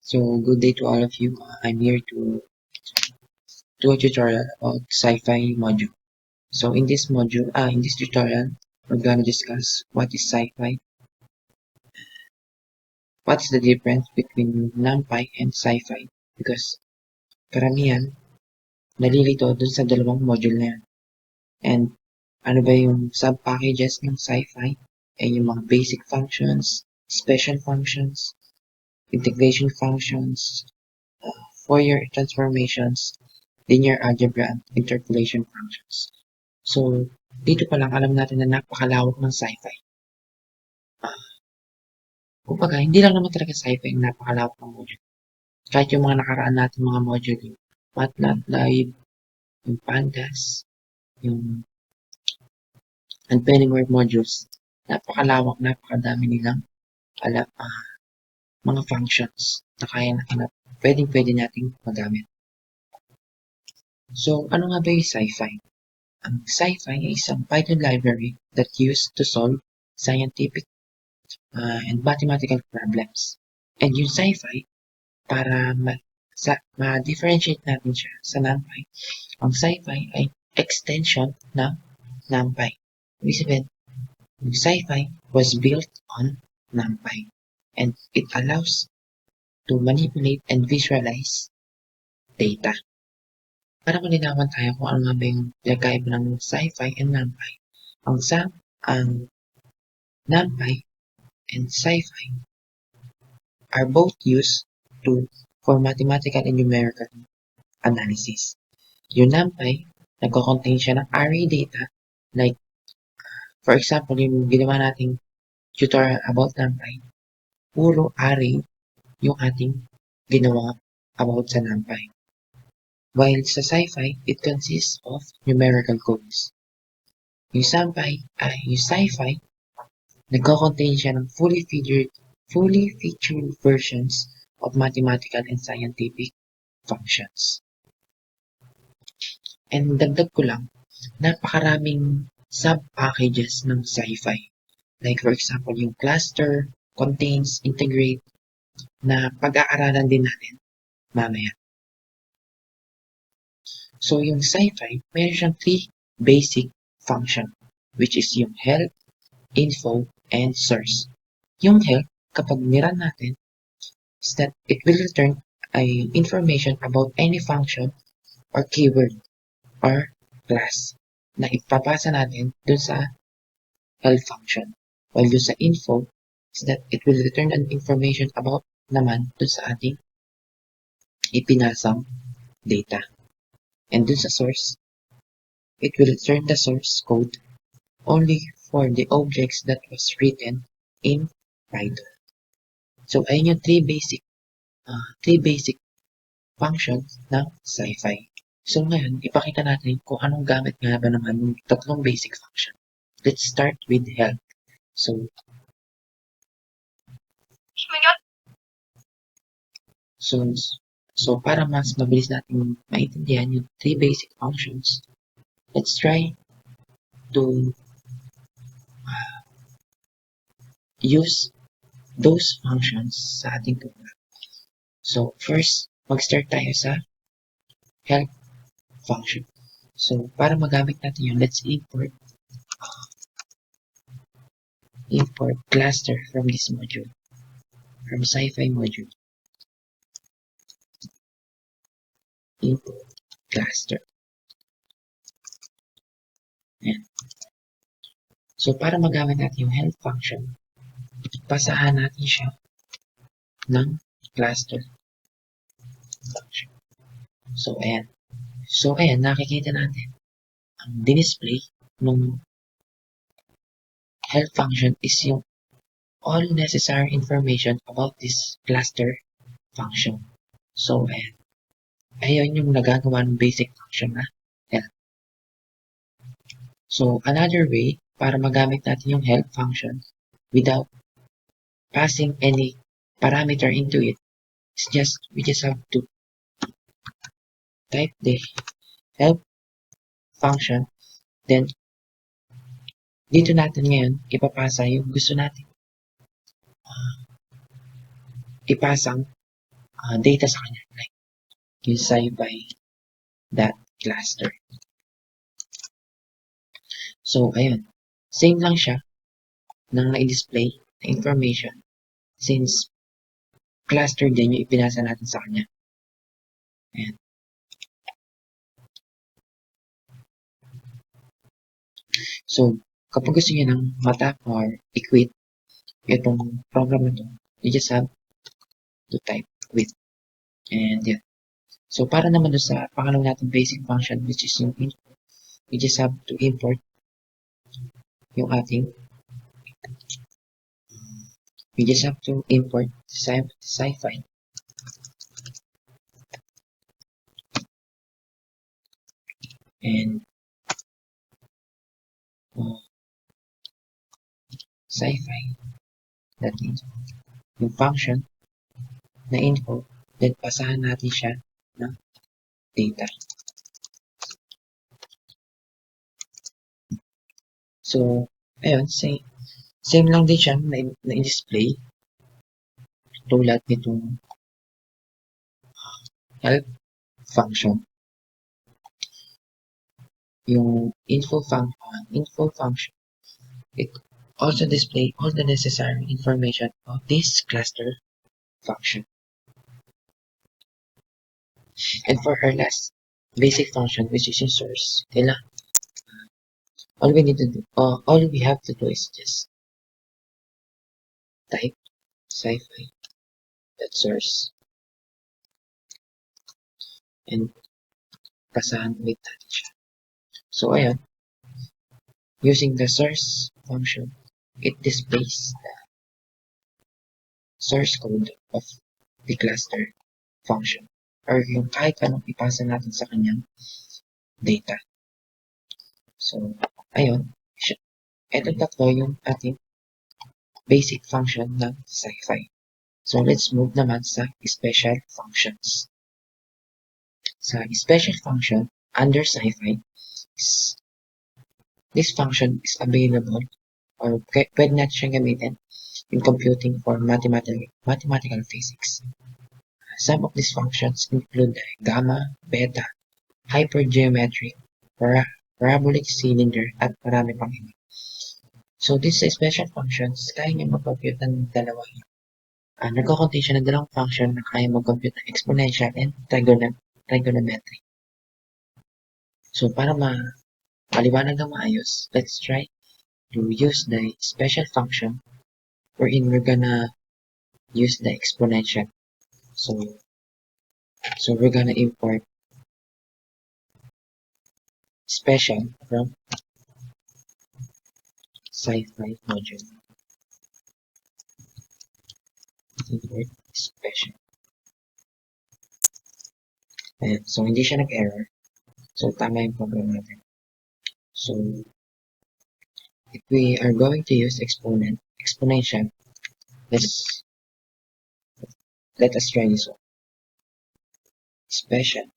So good day to all of you. I'm here to do a tutorial about SciPy module. So in this module, in this tutorial, we're going to discuss what is SciPy, what's the difference between NumPy and SciPy, because karamihan nalilito dun sa dalawang module na yan. And ano ba yung sub-packages ng SciPy? Yung mga basic functions, special functions, integration functions, Fourier transformations, linear algebra, and interpolation functions. So, dito pa lang alam natin na napakalawak ng SciPy. Kumbaga, hindi lang naman talaga SciPy ang napakalawak ng module. Kahit yung mga nakaraan natin mga module, yung MATLAB, Live, yung Pandas, yung Unpennyword modules, napakalawak, napakadami nilang alam, mga functions na kaya na pwede nating magamit. So, ano nga ba yung SciPy? Ang SciPy ay isang Python library that used to solve scientific and mathematical problems. And yung SciPy, para ma-differentiate natin siya sa NumPy, ang SciPy ay extension ng NumPy. Ibig sabihin, yung SciPy was built on NumPy and it allows to manipulate and visualize data. Para malinawan tayo kung ano nga ba yung pinagkaiba ng SciPy and NumPy. Ang NumPy and SciPy are both used for mathematical and numerical analysis. Yung NumPy, nagko-contain siya ng array data, like, for example, yung ginawa nating tutorial about NumPy, puro array yung ating ginawa about sa NumPy. While sa SciPy, it consists of numerical codes. Yung SciPy, nagko-contain siya ng fully featured versions of mathematical and scientific functions. And dagdag ko lang, napakaraming sub-packages ng SciPy. Like for example, yung cluster, contains, integrate, na pag-aaralan din natin mamaya. So yung SciPy, meron siyang 3 basic function, which is yung help, info, and source. Yung help, kapag niran natin, is that it will return information about any function or keyword or class na ipapasa natin dun sa help function. While dun sa info, is that it will return an information about naman dun sa ating ipinasang data. And dun sa source, it will return the source code only for the objects that was written in Python. So, ayun yung 3 basic functions ng SciPy. So, ngayon, ipakita natin kung anong gamit nga ba naman yung tatlong basic function. Let's start with help. So para mas mabilis natin maintindihan yung 3 basic functions, let's try to use those functions sa ating program. So first, mag-start tayo sa help function. So para magamit natin yun, let's import cluster from this module, from SciPy module. Import cluster. Ayan. So para magamit natin yung help function, pasahan natin siya ng cluster function. So ayan, nakikita natin ang display ng help function is yung all necessary information about this cluster function. So ayan yung nagagawa ng basic function na help. So another way para magamit natin yung help function without passing any parameter into it is we just have to type the help function, then dito natin ngayon ipapasa yung gusto natin ipasang data sa kanya, like yung SciPy that cluster. So, ayun. Same lang siya ng na-display na information since cluster din yung ipinasa natin sa kanya. Ayan. So, kapag gusto niyo ng matap or i-quit itong program na to, you just have to type quit. And yeah. So, para naman doon sa pangalawa natin basic function which is yung input, we just have to import yung ating we just have to import SciPy and SciPy that means yung function na info then pasahan natin siya ng data. So, ayun, same lang din siya na-display tulad nitong help function. Yung info function, it also display all the necessary information of this cluster function. And for our last basic function, which is in source, all we have to do is just type SciPy source and pasahan with natin siya. So, ayan, using the source function, it displays the source code of the cluster function or yung kahit anong ipasa natin sa kanyang data. So, ayun, ito tatlo yung ating basic function ng SciPy. So, let's move naman sa special functions. Sa special function, under SciPy, this function is available or pwede natin siyang gamitin in computing for mathematical physics. Some of these functions include the gamma, beta, hypergeometric, parabolic cylinder, at marami pang iba. So, these special functions, kaya niya mag-compute ng dalawa. Nagko-contain siya ng dalawang function na kaya mag-compute ng exponential and trigonometry. So, para maliwanag ng maayos, let's try to use the special function wherein we're gonna use the exponential. So we're gonna import special from SciPy module. Import special. Ayan. So, hindi siya nag-error. So, tama yung program natin. So, if we are going to use exponential, let us try this one. Special.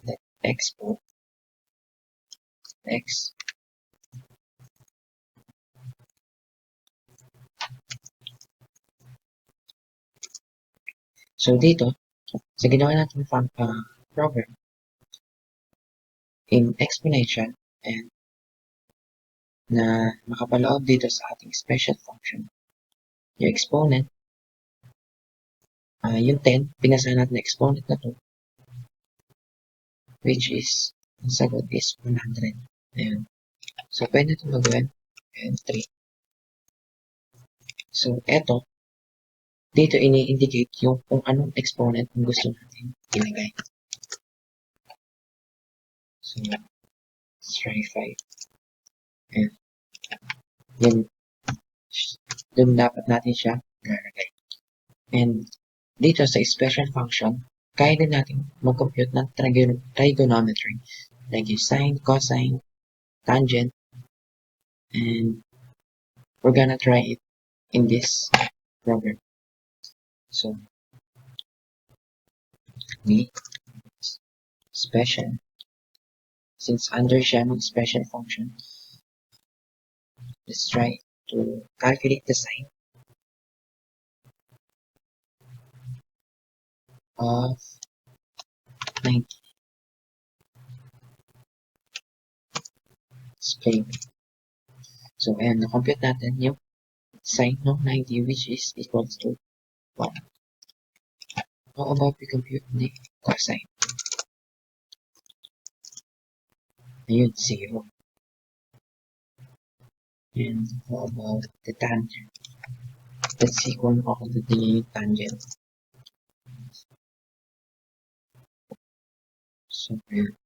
Let export x so dito sa ginawa natin program in exponential and na makapaloob dito sa ating special function yung exponent yung 10 pinasahan natin na exponent na to which is ang sagot is 100. Ayan. So, pwede ito magawin. And 3. So, eto, dito ini-indicate yung kung anong exponent ang gusto natin ilagay. So, let's try 5. And, dun dapat natin siya lalagay. And, dito sa special function, kaya din natin mag-compute ng trigonometry. Like yung sine, cosine, tangent, and we're gonna try it in this program. So, we special. Since under siya ng special function, let's try to calculate the sign of 90. Display. So, ayan, na-compute natin yung sign ng 90 which is equals to 1. How about we compute the cosine? Ayun, 0. And how about the tangent? Let's see kung makukulit niya yung tangent. So, ayan.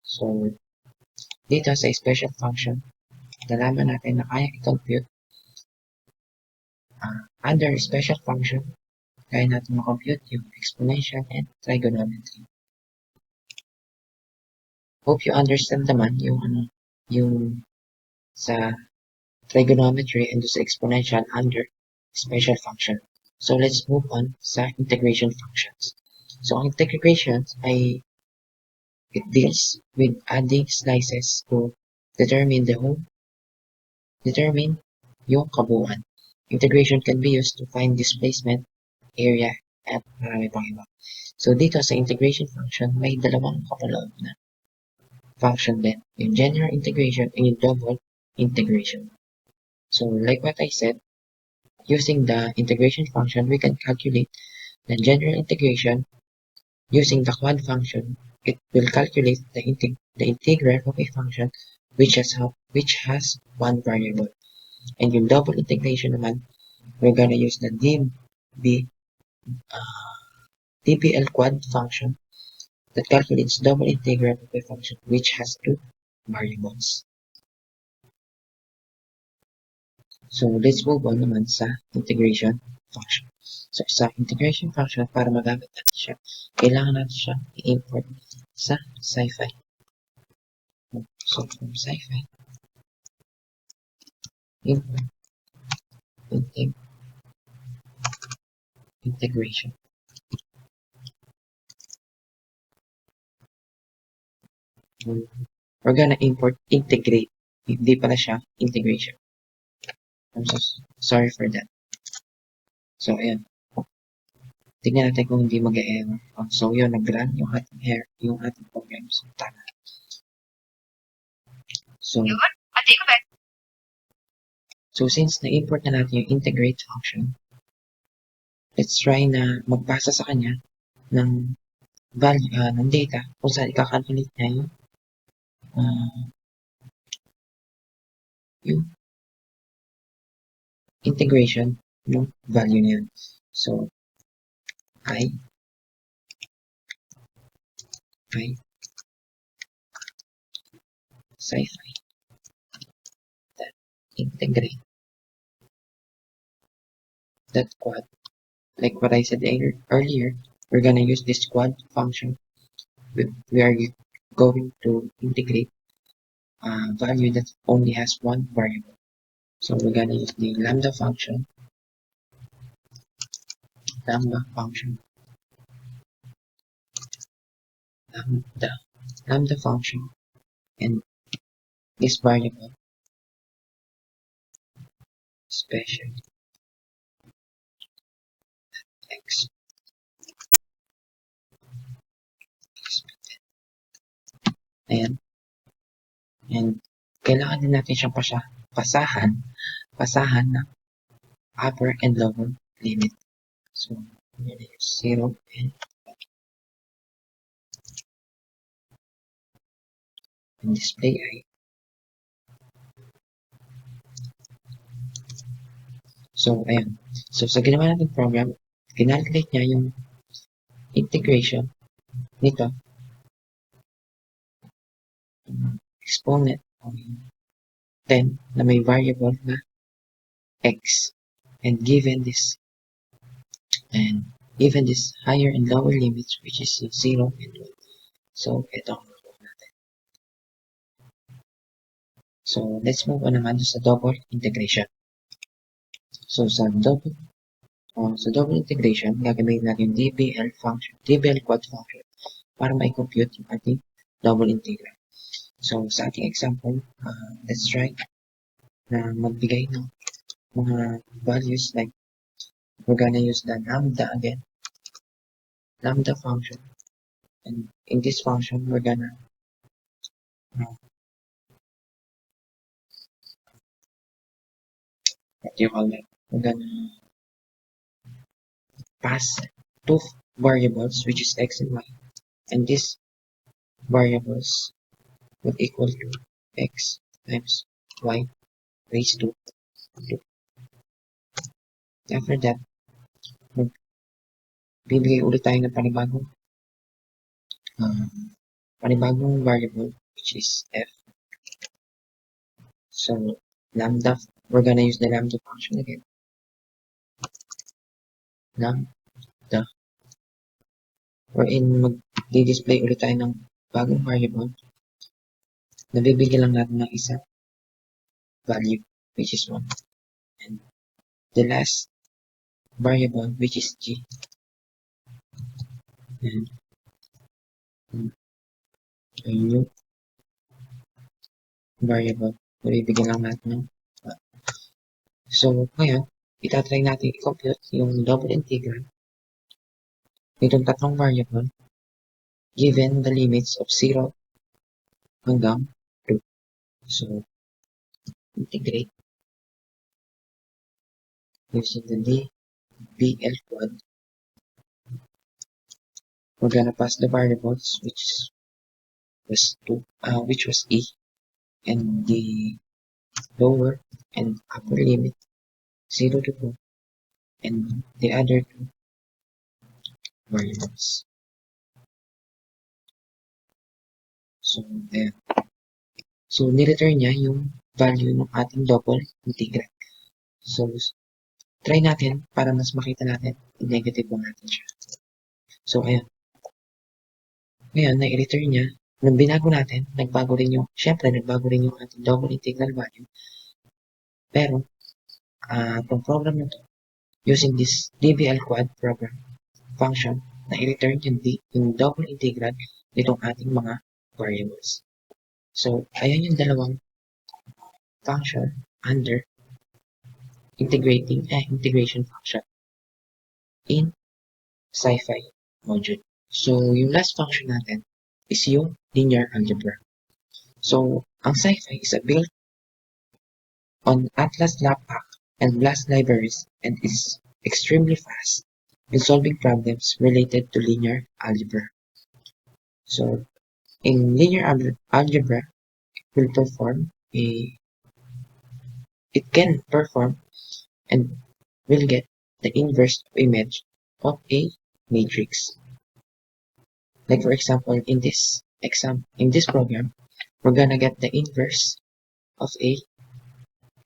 So, dito sa special function, nalaman natin na kaya i-compute under special function, kaya natin ma-compute yung exponential and trigonometry. Hope you understand naman yung sa trigonometry and sa exponential under special function. So let's move on sa integration functions. So ang integration ay it deals with adding slices to determine yung kabuuan. Integration can be used to find displacement, area, at marami pang iba. So dito sa integration function, may dalawang kapaloob na function din. Yung general integration and yung double integration. So like what I said, using the integration function, we can calculate the general integration. Using the quad function, it will calculate the integral of a function which has one variable. And yung double integration naman, we're gonna use the dbl quad function that calculates double integral of a function which has two variables. So let's move on naman sa integration function. So sa integration function, para magamit natin siya, kailangan natin siya i-import sa SciPy. So from SciPy, import integration. We're gonna import integrate. Hindi pala siya integration. I'm so sorry for that. So ayan. Tingnan natin kung hindi mag-error. So yun, nag-run yung ating program. So tama. So since na-import na natin yung integrate function, let's try na magpasa sa kanya ng value, ng data kung saan i-calculate niya yung integration ng value niya. So SciPy that integrate that quad. Like what I said earlier, we're gonna use this quad function. We are going to integrate a value that only has one variable. So we're gonna use the lambda function, lambda function, and this variable special x. And kailangan din natin siyang pasahan ng upper and lower limit. So, I'm going to use 0 and display I. So, ayan. So, sa ginawa natin program, kinalculate niya yung integration nito. Exponent of 10 na may variable na x. And given this higher and lower limits, which is 0 and 1. So, ito ang nakuha natin. So, let's move on naman sa double integration. So, sa double integration, gagamitin natin yung dbl quad function para ma-compute yung ating double integral. So, sa ating example, let's try na magbigay ng mga values like we're gonna use the lambda again, lambda function. And in this function, we're gonna what do you call it? We're gonna pass two variables, which is x and y, and these variables will equal to x times y raised to 2. After that, magbibigay ulit tayo ng panibagong variable, which is f. So, lambda, we're gonna use the lambda function again. Lambda, wherein mag-display ulit tayo ng bagong variable. Nabibigyan lang natin ng isang value, which is 1. And the last variable, which is g. And a new variable, nabibigyan lang natin ng 1. So, ngayon, itatry natin i-compute yung double integral nitong tatlong variable given the limits of 0 hanggang 2. So, integrate using the dbl quad. We're gonna pass the variables which was e, and the lower and upper limit 0 to 2, and the other two variables. So, there. So, nireturn niya yung value ng ating double integral. So, try natin para mas makita natin i-negative lang natin siya. So, ayan. Ngayon, na-return niya. Nung binago natin, nagbago rin yung ating double integral value. Pero, itong program na to, using this dbl quad program function, na-return yung double integral nitong ating mga variables. So, ayan yung dalawang function under integration function in SciPy module. So, yung last function natin is yung linear algebra. So, ang SciPy is built on Atlas LabPack and BLAST libraries and is extremely fast in solving problems related to linear algebra. So, in linear algebra, it can perform and will get the inverse image of a matrix. Like for example, in this program, we're gonna get the inverse of a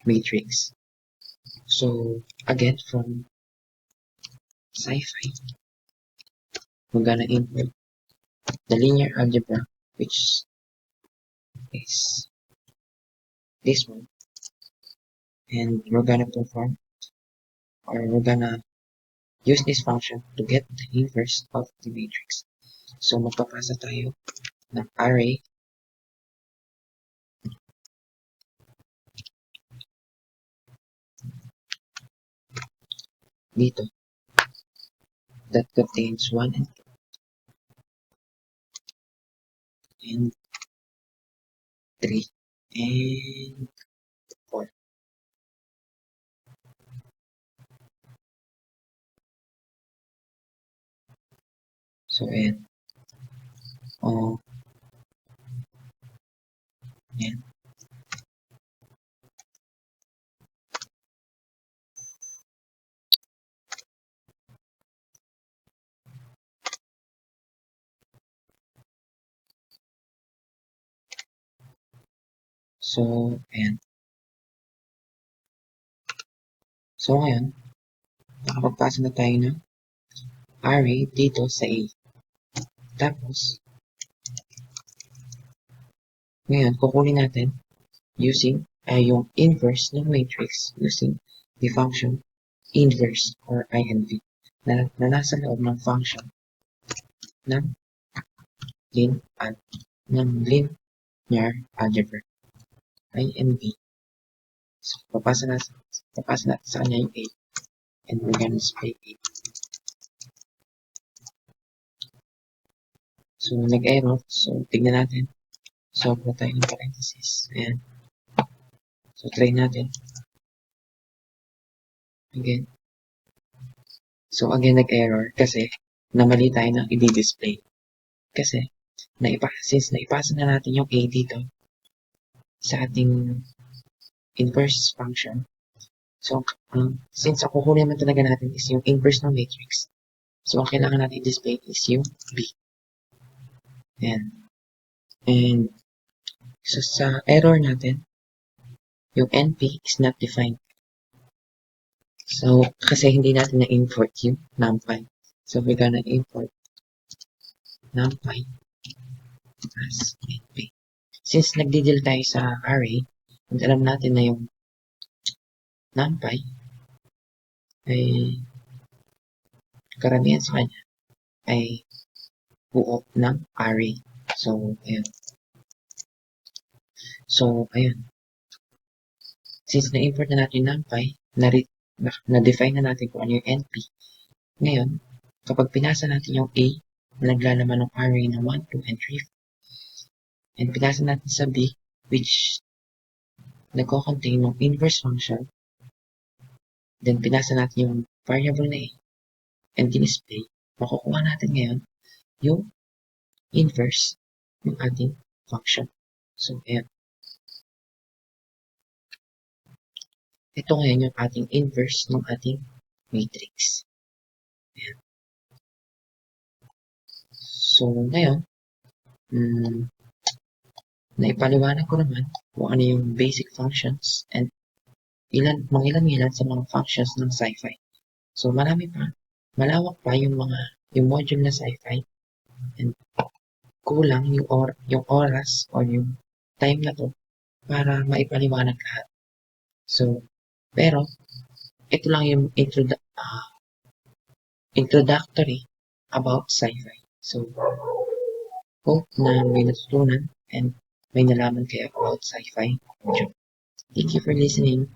matrix. So again, from SciPy, we're gonna input the linear algebra, which is this one, and we're gonna use this function to get the inverse of the matrix. So magpapasa tayo ng array dito that contains 1 and 2 and 3 and 4. So ayan. Ayan. So, ayan. So, ngayon, nakapagpasa na tayo ng array dito sa A. Tapos, ngayon, kukunin natin using yung inverse ng matrix using the function inverse or inv na nasa loob ng function ng linear algebra, inv. So, papasa natin sa kanya yung 8. And we're gonna display 8. So, nag-error. So, tignan natin. Solve na tayo ng parenthesis. Ayan. So, try natin. Again. So, again, nag-error kasi namali tayo ng i-display. Kasi, since naipasa na natin yung A dito sa ating inverse function. So, since ang kukunin naman talaga natin is yung inverse ng matrix. So, ang kailangan natin i-display is yung B. Ayan. And, so sa error natin, yung NP is not defined. So, kasi hindi natin na-import yung numpy. So, we're gonna import numpy as NP. Since nagdi-deal tayo sa array, and alam natin na yung numpy ay karamihan sa kanya ay buo ng array. So, ayan. So, ayun. Since na-import na natin yung numpy, na-define na natin kung ano yung NP. Ngayon, kapag pinasa natin yung A na naglalaman ng array ng 1, 2, and 3, and pinasa natin sa B, which nagko-contain ng inverse function, then pinasa natin yung variable na A, and display, makukuha natin ngayon yung inverse ng ating function. So, ayan. Ito ngayon yung ating inverse ng ating matrix. Ayan. So, ngayon, naipaliwanag ko naman kung ano yung basic functions and ilan sa mga functions ng SciPy. So, marami pa. Malawak pa yung module na SciPy and kulang yung oras or yung time na to para maipaliwanag lahat. So, pero, ito lang yung introductory about SciPy. So, hope na may natutunan and may nalaman kayo about SciPy. Thank you for listening.